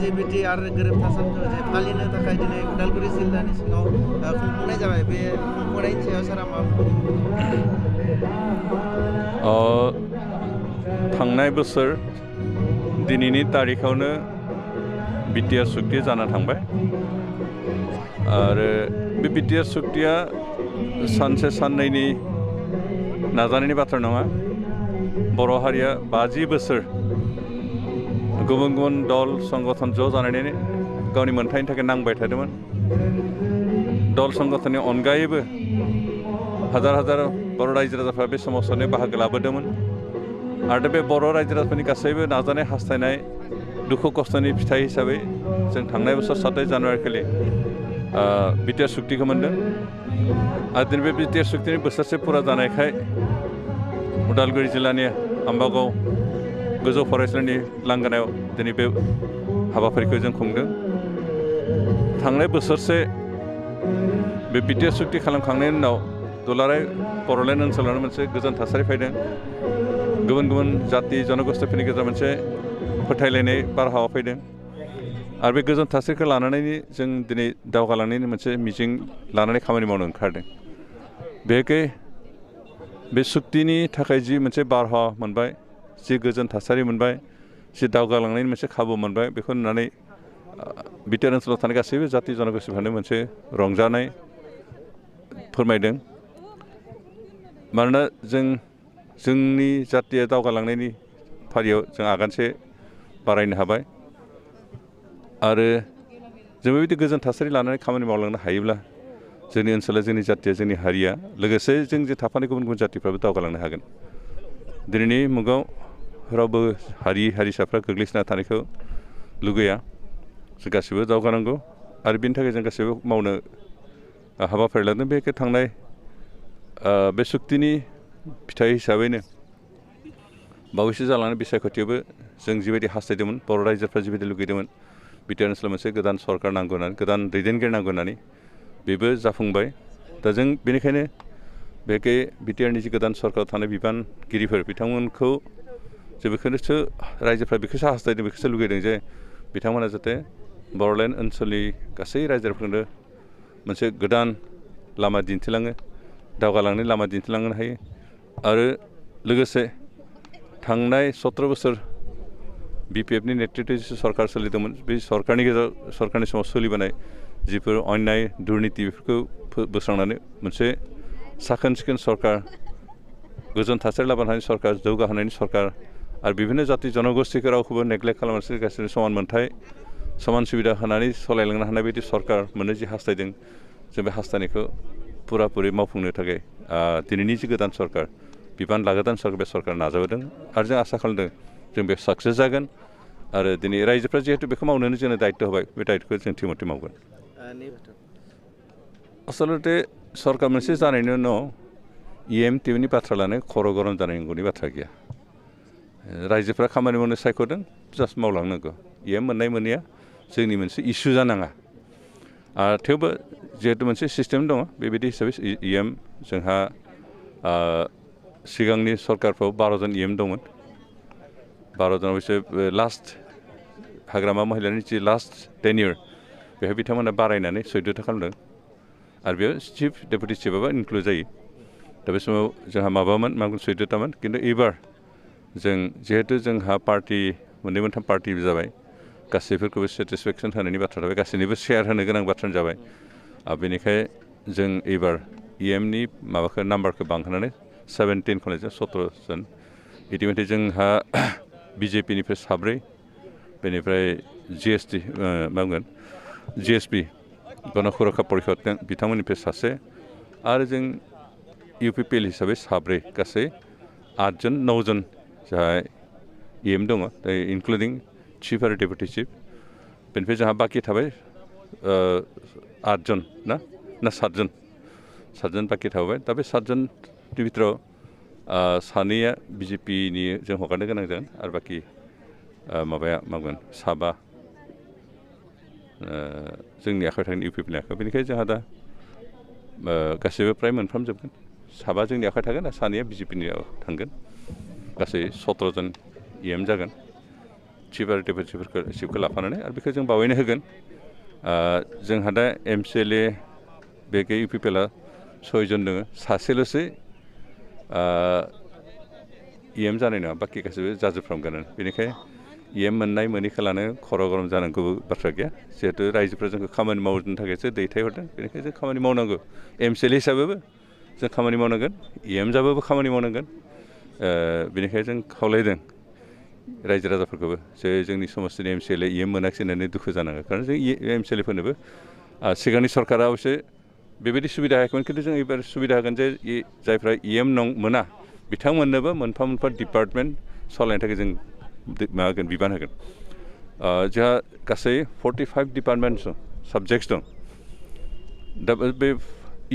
LGBT आरो गोरोबथा सानखौ जे फालिनो थाखाय दिनै उदालगुरि जिल्लानि सिङाव खुंफुंनाय जाबाय बे खुंफुंनायनि सायाव सारा मा थांनाय बोसोर दिनैनि तारिखावनो बिटिआर सुक्ति जाना थांबाय आरो बे बिटिआर सुक्तिया सानसे साननैनि नाजानायनि बाथ्रा नङा बर' हारिया 50 बोसोर गुबुन गुबुन दल संगठन ज' जानानै गावनि मोनथायनि थाखाय नांबाय थादोंमोन दल संगठननि अनगायैबो हाजार हाजार बर' रायजो राजाफ्रा बे सोमावसारनायाव बाहागो लाबोदोंमोन आरो बे बर' रायजो राजाफोरनि गासैबो नाजानाय हास्थायनाय दुखु खस्थ'नि फिथाइ हिसाबै जों थांनाय बोसोर 7 जानुवारि खालि बिटिआर सुक्तिखौ मोनदों आरो दिनै बे बिटिआर सुक्तिनि बोसोरसे फुरा जानायखाय उदालगुरि जिल्लानि आम्बागाव गोजौ फरायसालिनि लांगोनायाव दिनै बे हाबाफारिखौ जों खुंदों थांनाय बोसोरसे बे बिटिआर सुक्ति खालामखांनायनि उनाव दुलाराय बर'लेण्ड ओनसोलावनो मोनसे गोजोन थासारि फैदों गुबुन गुबुन जाति जनगोष्ठीफोरनि गेजेराव मोनसे फोथायलायनाय बारहावा फैदों आरो बे गोजोन थासारिखौ लानानै जों दिनै दावगालांनायनि मोनसे मिजिं लानानै खामानि मावनो ओंखारदों बेखै बे सुक्तिनि थाखाय जि मोनसे बारहावा मोनबाय जि गोजोन थासारि मोनबाय जि दावगालांनायनि मोनसे खाबु मोनबाय बेखौ नुनानै बिटिआर ओनसोलाव थानाय गासैबो जाति जनगोष्ठीफ्रानो मोनसे रंजानाय फोरमायदों मानोना जोंनि जातिया दावगालांनायनि फारियाव जों आगानसे बारायनो हाबाय आरो जों बेबायदि गोजोन थासारि लानानै खामानि मावलांनो हायोब्ला जोंनि ओनसोला जोंनि जातिया जोंनि हारिया लोगोसे जों जे थाफानाय गुबुन गुबुन जातिफ्राबो दावगालांनो हागोन दिनैनि मुगायाव रावबो हारि हारिसाफ्रा गोग्लैसोना थानायखौ लुगैया जों गासैबो दावगानांगौ आरो बेनि थाखाय जों गासैबो मावनो हाबाफारि लादों बे थांनाय बे सुक्तिनि फिथाइ हिसाबैनो बावैसो जालांनाय बिसायख'थियावबो जों जिबायदि हास्थायदोंमोन बर' रायजोफ्रा जिबायदि लुगैदोंमोन बिटिआर ओनसोलाव मोनसे गोदान सरकार नांगौ होननानै गोदान दैदेनगिरि नांगौ होननानै बेबो जाफुंबाय दा जों बेनिखायनो बेखै बिटिआरनि जि गोदान सरकाराव थानाय बिबानगिरिफोर बिथांमोनखौ जे बेखौनोसो रायजोफ्रा बेखौसो हास्थायदों बेखौसो लुगैदों जे बिथांमोना जाहाथे बर'लेण्ड ओनसोलनि गासै रायजोफोरनो मोनसे गोदान लामा दिन्थिलाङो दावगालांनाय लामा दिन्थिलांनो हायो आरो लोगोसे थांनाय 17 बोसोर बिपिएफनि नेतृत्वजों जि सरकार सोलिदोंमोन बे सरकारनि समाव सोलिबोनाय जिफोर अन्याय दुर्निति बेफोरखौ बोस्रांनानै मोनसे साखोन सिखोन सरकार गोजोन थासारि लाबोनो हानाय सरकार जौगाहोनायनि सरकार आरो बिभिन्न जाति जनगोष्ठीखौ रावखौबो नेग्लेक्ट खालामालासिनो गासैबो समान मोनथाय समान सुबिदा होनानै सालायलांनो हानाय बायदि सरकार मोननो जि हास्थायदों जों बे हास्थायनायखौ पुरापुरि मावफुंनो थाखाय दिनैनि जि गोदान सरकार बिबान लागोदान सरकार बे सरकार नाजाबोदों आरो जों आसा खालामदों जों बे साक्सेस जागोन आरो दिनै रायजोफ्रा जिहेतु बेखौ मावनोनो जोंनो दायित्व होबाय बे दायित्वखौ जों थिमथे मावगोन आसलते सरकार मोनसे जानायनि उनाव EMTनि बाथ्रा लानाय खर' गरम जानांगौनि बाथ्रा गैया रायजोफ्रा खामानि मावनो सायख'दों जास्ट मावलांनांगौ EM मोननाय मोनैया जोंनि मोनसे इसु जानाङा थेवबो जिहेतु मोनसे सिस्टेम दङ बेबायदि हिसाबै EM जोंहा सिगांनि सरकारफ्राव 12 जन EM दंमोन 12 जन अबयसे लास्ट हाग्रामा महिलानि जि लास्ट टेन्युर बेहाय बिथांमोना बारायनानै 14 खालामदों आरो बेयाव चिफ डेपुटि चिफआबो इनक्लुड जायो दा बे समाव जोंहा माबामोन 14थामोन खिन्थु एबार जों जिहेतु जोंहा पार्टि मोननै मोनथाम पार्टि जाबाय गासैफोरखौबो सेटिसफेक्सन होनायनि बाथ्रा जाबाय गासैनिबो शेयार होनो गोनां बाथ्रा जाबाय बेनिखाय जों एबार EMनि माबाखौ नाम्बारखौ बांहोनानै 17 खालामनायजों 17 जन इतिमধ্যे जोंहा BJPनिफ्राय 7 बेनिफ्राय GST मा बुंगोन GSP गण सुरक्षा परिषद बिथांमोननिफ्राय 1 आरो जों UPPL हिसाबै 7 गासै 8 जन 9 जन जोंहा EM दङ इनक्लुडिं चिफ आरो डेपुटि चिफ बेनिफ्राय जोंहा बाखि थाबाय 8 जन ना 7 जन बाखि थाबाय दा बे 7 जननि बिथोराव 2 BJPनि जों हगारनो गोनां जागोन आरो बाखि माबाया मागोन 7 जोंनि आखायाव थागोन UPPनि आखायाव बेनिखायनो जोंहा दा गासैबो फ्राय मोनफ्रामजोबगोन 7 जोंनि आखायाव थागोन आरो 2 BJPनियाव थांगोन गासै 17 जन EM जागोन चिफ आरो डेपुटिफोरखौ चिफखौ लाफानानै आरो बेखौ जों बावैनो होगोन जोंहा दा MCLA बे UPPLआ 6 जन दङ सासेल'सै EM जानाय नङा बाखि गासैबो जाजोबफ्रामगोन बेनिखायनो EM मोननाय मोनैखौ लानो खर' गरम जानांगौ बाथ्रा गैया जिहेतु रायजोफ्रा जोंखौ खामानि मावनो थाखायसो दैथायहरदों बेनिखायनो जों खामानि मावनांगौ MCLA हिसाबैबो जों खामानि मावनांगोन EM जाबाबो खामानि मावनांगोन बेनिखायनो जों खावलायदों रायजो राजाफोरखौबो जे जोंनि समाजनि MCLA EM मोनाखिसै होननानै दुखु जानाङो खारन जों MCLA फोरनोबो सिगांनि सरकारा अबयसे बेबायदि सुबिदा होयाखैमोन खिन्थु जों एबार सुबिदा होगोन जे जायफ्रा EM मोना बिथांमोननोबो मोनफा मोनफा डिपार्टमेन्ट सालायनो थाखाय जों माबागोन बिबान होगोन जोंहा गासै 45 डिपार्टमेन्ट साबजेक्ट्स दं दा बे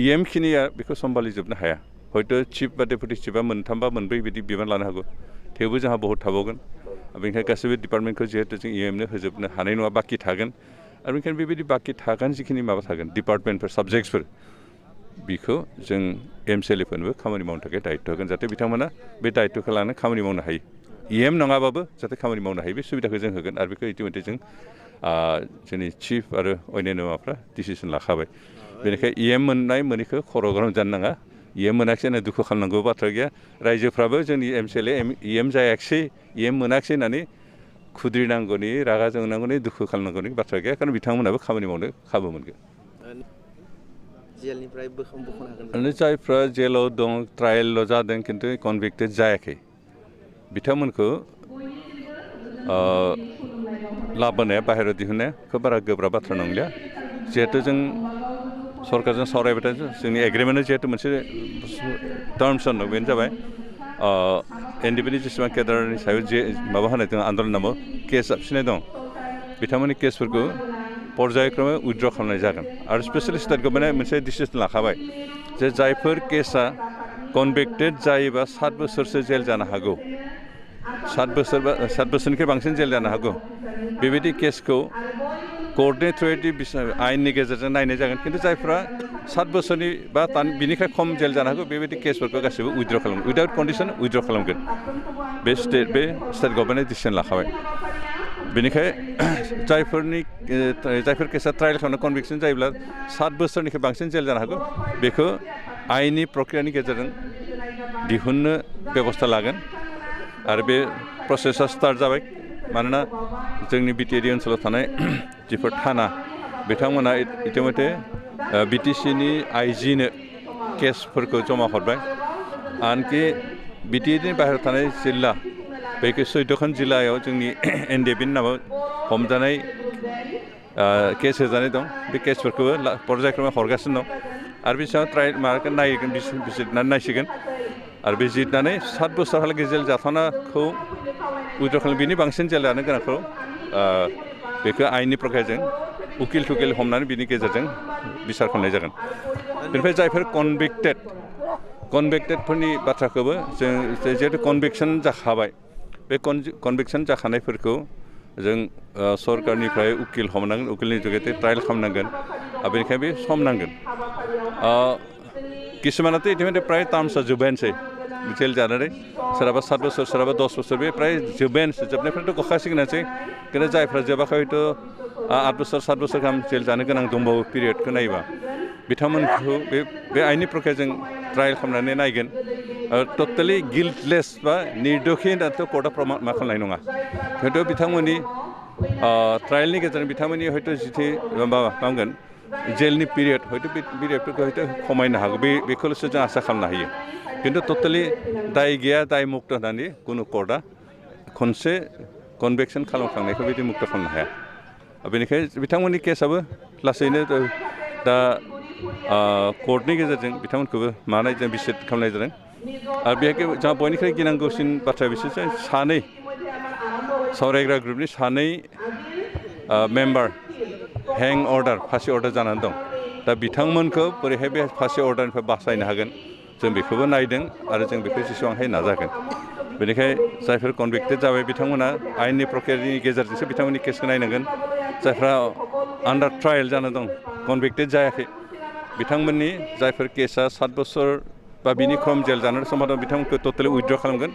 EM खिनिया बेखौ सम्भालिजोबनो हाया हयथ' चिफ बा डेपुटि चिफआ मोनथाम बा मोनब्रै बिदि बिबान लानो हागौ थेवबो जोंहा बहुत थाबावगोन बेनिखायनो गासैबो डिपार्टमेन्टखौ जिहेतु जों EMनो होजोबनो हानाय नङा बाखि थागोन आरो बेनिखायनो बेबायदि बाखि थागोन जिखिनि माबा थागोन डिपार्टमेन्टफोर साबजेक्ट्सफोर बेखौ जों MCLA फोरनोबो खामानि मावनो थाखाय दायित्व होगोन जाहाथे बिथांमोना बे दायित्वखौ लानानै खामानि मावनो हायो EM नङाबाबो जाहाथे खामानि मावनो हायो बे सुबिदाखौ जों होगोन आरो बेखौ इतिमध्य जों जोंनि चिफ आरो अन्यान्य माबाफ्रा डिसिसन लाखाबाय बेनिखायनो EM मोननाय मोनैखौ खर' गरम जानो नाङा EM मोनाखिसै होनना दुखु खालामनांगौ बाथ्रा गैया रायजोफ्राबो जोंनि MCLA EM जायाखिसै EM मोनाखिसै होननानै खुद्रिनांगौनि रागा जोंनांगौनि दुखु खालामनांगौनि बाथ्रा गैया खारन बिथांमोनाबो खामानि मावनो खाबु मोनगोन जेलनिफ्राय बख'नो हागोन जायफ्रा जेलाव दं ट्रायलल' जादों खिन्थु कनभिक्टेड जायाखै बिथांमोनखौ लाबोनाया बाहेरायाव दिहुननाया खोब बारा गोब्राब बाथ्रा नंलिया जिहेतु जों सरकारजों सावरायबाय थादों जोंनि एग्रिमेन्टआ जिहेतु मोनसे टार्म्स दं बेनो जाबाय NDP नि जेसेबां केडारनि सायाव जे माबा होनाय दं आन्दलन नामाव केस हाबसिननाय दं बिथांमोननि केसफोरखौ पर्यायक्रमै उइथड्र खालामनाय जागोन आरो स्पेसियेलि स्टेट गभर्नमेन्टआ मोनसे डिसिसन लाखाबाय जे जायफोर केसा कनभिक्टेड जायोबा 7 बोसोरसो जेल जानो हागौ 7 बोसोरनिख्रुइ बांसिन जेल जानो हागौ बेबायदि केसखौ कर्टनि थ्रुयै आयेननि गेजेरजों नायनाय जागोन खिन्थु जायफ्रा 7 बोसोरनि बा बिनिफ्राय खम जेल जानो हागौ बेबायदि केसफोरखौ गासैबो उइथड्र खालामगोन उइदाउट कन्डिसन उइथड्र खालामगोन बे स्टेट गभर्नमेन्टआ डिसिसन लाखाबाय बेनिखायनो जायफोर केसा ट्रायल खालामनो कनभिक्सन जायोब्ला 7 बोसोरनिख्रुइ बांसिन जेल जानो हागौ बेखौ आयेननि प्रक्रियानि गेजेरजों दिहुननो बेबस्था लागोन आरो बे प्रसेसा स्टार्ट जाबाय मानोना जोंनि बिटिआरनि ओनसोलाव थानाय जिफोर थाना बिथांमोना इतिमध्य BTCनि आइजिनो केसफोरखौ जमा हरबाय आनखि बिटिआरनि बाहेरायाव थानाय जिल्ला बेखौ 14खान जिल्लायाव जोंनि NDP नि नामाव हमजानाय केस होजानाय दं बे केसफोरखौबो पर्यायक्रमै हरगासिनो दं आरो बेसेबां ट्रायल माबाखौ नायगोन बिजिरनानै नायसिगोन आरो बे जिरनानै 7 बोसोरहालागै जेल जाथावनाखौ उइथड्र खालाम बिनि बांसिन जेल जानो गोनांखौ बेखौ आयेननि प्रक्रियाजों उकिल थुकिल हमनानै बिनि गेजेरजों बिसार खालामनाय जागोन बेनिफ्राय जायफोर कनभिक्टेडफोरनि बाथ्राखौबो जों जिहेतु कनभिक्सन जाखाबाय बे कनभिक्सन जाखानायफोरखौ जों सरकारनिफ्राय उकिल हमनांगोन उकिलनि जुगेदि ट्रायल खालामनांगोन आरो बेनिखायनो बे सम नांगोन किसुमानाथ' इतिमध्य प्राय टार्म्सआ जोब्बायानोसै जेल जानानै सोरहाबा 7 बोसोर सोरहाबा 10 बोसोर बे प्राय जोब्बायानोसै जोबनायफ्राथ' गखासिगोनानोसै खिन्थु जायफ्रा जोबाखै हयथ' 8 बोसोर 7 बोसोर गाहाम जेल जानो गोनां दंबावो पिरियडखौ नायोबा बिथांमोनखौ बे आयेननि प्रक्रियाजों ट्रायल खालामनानै नायगोन टटेलि गिल्टलेस बा निर्दोषि होननानैथ' कर्टआ मा खालामनाय नङा हयथ' बिथांमोननि ट्रायलनि गेजेरजों बिथांमोननि हयथ' जिथि माबा मावगोन जेलनि पिरियड हयथ' बे पिरियडफोरखौ हयथ' खमायनो हागौ बेखौल'सो जों आसा खालामनो हायो खिन्थु टटेलि दाय गैया दाय मुक्त होननानै कुनु कर्टआ खनसे कनभिक्सन खालामखांनायखौ बिदि मुक्त खालामनो हाया बेनिखायनो बिथांमोननि केसआबो लासैनो दा कर्टनि गेजेरजों बिथांमोनखौबो मानाय जों बिसार खालामनाय जादों आरो बेहाय जोंहा बयनिख्रुइ गिनांगौसिन बाथ्राया बिसोरसो सानै सावरायग्रा ग्रुपनि सानै मेम्बार हें अर्डार फासि अर्डार जानानै दं दा बिथांमोनखौ बोरैहाय बे फासि अर्डारनिफ्राय बासायनो हागोन जों बेखौबो नायदों आरो जों बेखौ जेसेबां हायो नाजागोन बेनिखायनो जायफोर कनभिक्टेड जाबाय बिथांमोना आयेननि प्रक्रियानि गेजेरजोंसो बिथांमोननि केसखौ नायनांगोन जायफ्रा आन्डार ट्रायल जाना दं कनभिक्टेड जायाखै बिथांमोननि जायफोर केसा 7 बोसोर बा बिनि खम जेल जानो सम दं बिथांमोनखौ टटेलि उइथड्र खालामगोन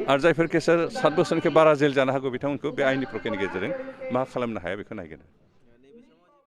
आरो जायफोर केसा 7 बोसोरनिफ्राय बारा जेल जानो हागौ बिथांमोनखौ बे आइननि प्रक्रियानि गेजेरजों मा खालामनो हाया बेखौ नायगोन।